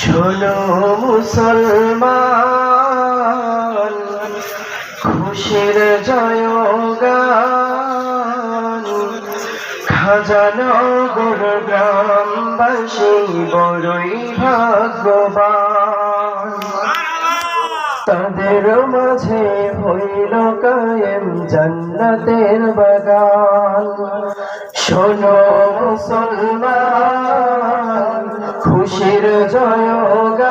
শোনো মুসলমান, খুশির জয়গান, খাজানগর গ্রামবাসী বড়ই ভাগ্যবান। তাদের মাঝে হইল কায়েম জান্নাতের বাগান। শোনো মুসলমান, খুশির জয়গান,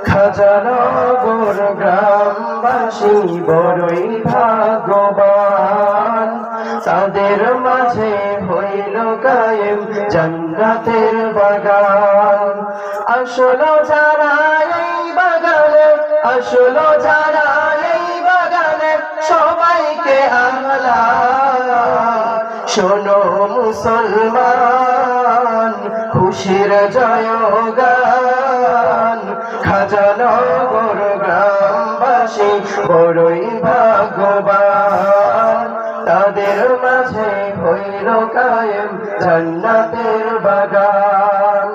খাজানগর গ্রামবাসী বড়ই ভাগ্যবান। তাদের মাঝে হইল কায়েম জান্নাতের বাগান। আসলো যারা এই বাগানে, আসলো যারা এই বাগানে, সবাইকে আহ্লান। শোনো মুসলমান, খুশির জয়গান, খাজানগর গ্রামবাসী বড়ই ভাগ্যবান। তাদের মাঝে হইল কায়েম জান্নাতের বাগান।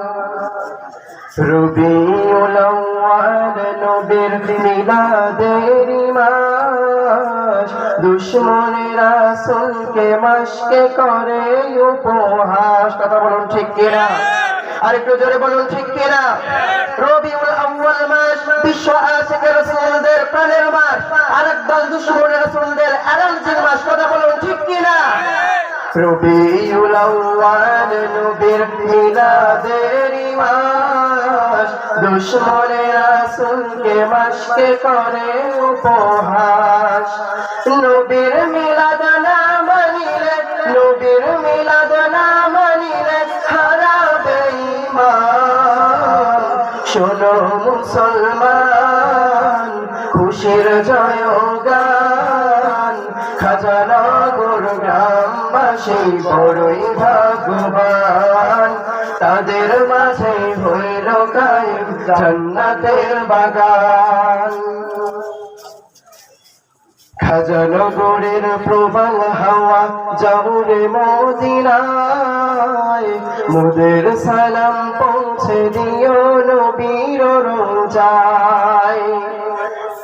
রবিউল আউয়াল নবীর মিলাদের মাস, দুশমনে রাসূলকে মাসকে করে উপহাস। কথা বলুন ঠিক কিনা? আরেকটু জোরে বলুন ঠিক কিনা? রবিউল আউয়াল মাস বিশ্ব আশিকের রাসূলদের প্রাণের মাস, আরেক দল দুশমনে রাসূলদের অ্যালার্জির মাস। কথা বলুন ঠিক কিনা? রবিউল আউয়াল নবীর মিলাদের মাস, দুশমনে রাসূলকে মাসকে করে উপহাস। নবীর মিলাদ না মানিলে, নবীর মিলাদ না মানিলে হারাবে ঈমান। শোনো মুসলমান, খুশির জয়গান, খাজানগর গ্রামবাসী বড়ই ভাগ্যবান। তাদের মাঝে হইল কায়েম জান্নাতের বাগান। খাজানগরের প্রবল হাওয়া যাওরে মদিনায়, মোদের সালাম পৌঁছে দিও নবীর রোজায়।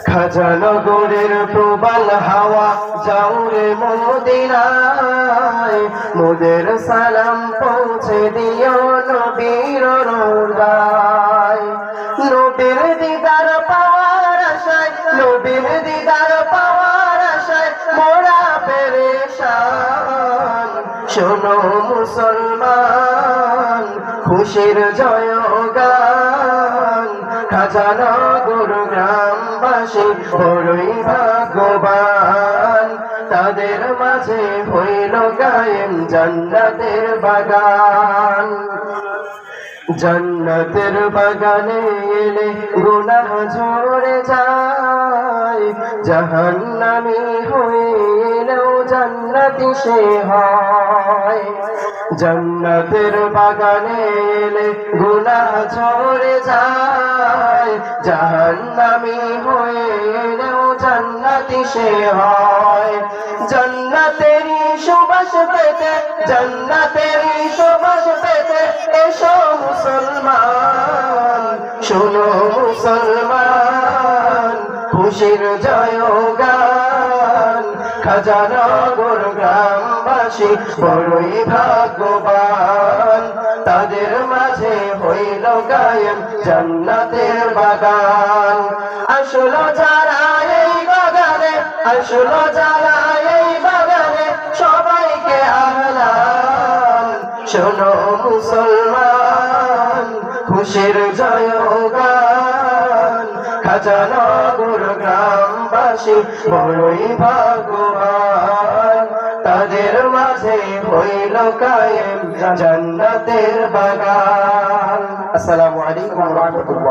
খাজানগরের প্রবল হাওয়া যাওরে মদিনায়, মোদের সালাম পৌঁছে দিও নবীর রোজায়। নবীর দিদার পাওয়ার আশায়, নবীর দিদার পাওয়ার আশায় মোরা পেরেশান। শোনো মুসলমান, খুশির জয়গান, খাজানগর গ্রামবাসী বড়ই ভাগ্যবান। তাদের মাঝে হইল কায়েম জান্নাতের বাগান। জান্নাতের বাগানে এলে গুনাহ ঝরে যায়, জাহান্নামী হইলেও জান্নাতি সে হয়। জান্নাতের বাগানে এলে গুনাহ ঝরে যায়, জাহান্নামী হইলেও জান্নাতি সে হয়। জান্নাতেরই সুবাস পেতে, জান্নাতেরই সুবাস পেতে এসো মুসলমান। শোনো মুসলমান, খুশির জয়গান, খাজানগর গ্রামবাসী বড়ই ভাগ্যবান। তাদের মাঝে হইল কায়েম জান্নাতের বাগান। আসলো যারা এই বাগানে, আসলো যারা এই বাগানে, সবাইকে আহ্লান। শোনো মুসলমান, খুশির জয়গান, খাজানগর গ্রামবাসী বড়ই ভাগ্যবান। তাদের মাঝে হইল কায়েম জান্নাতের বাগান। আসসালামু আলাইকুম ওয়া রাহমাতুল্লাহ।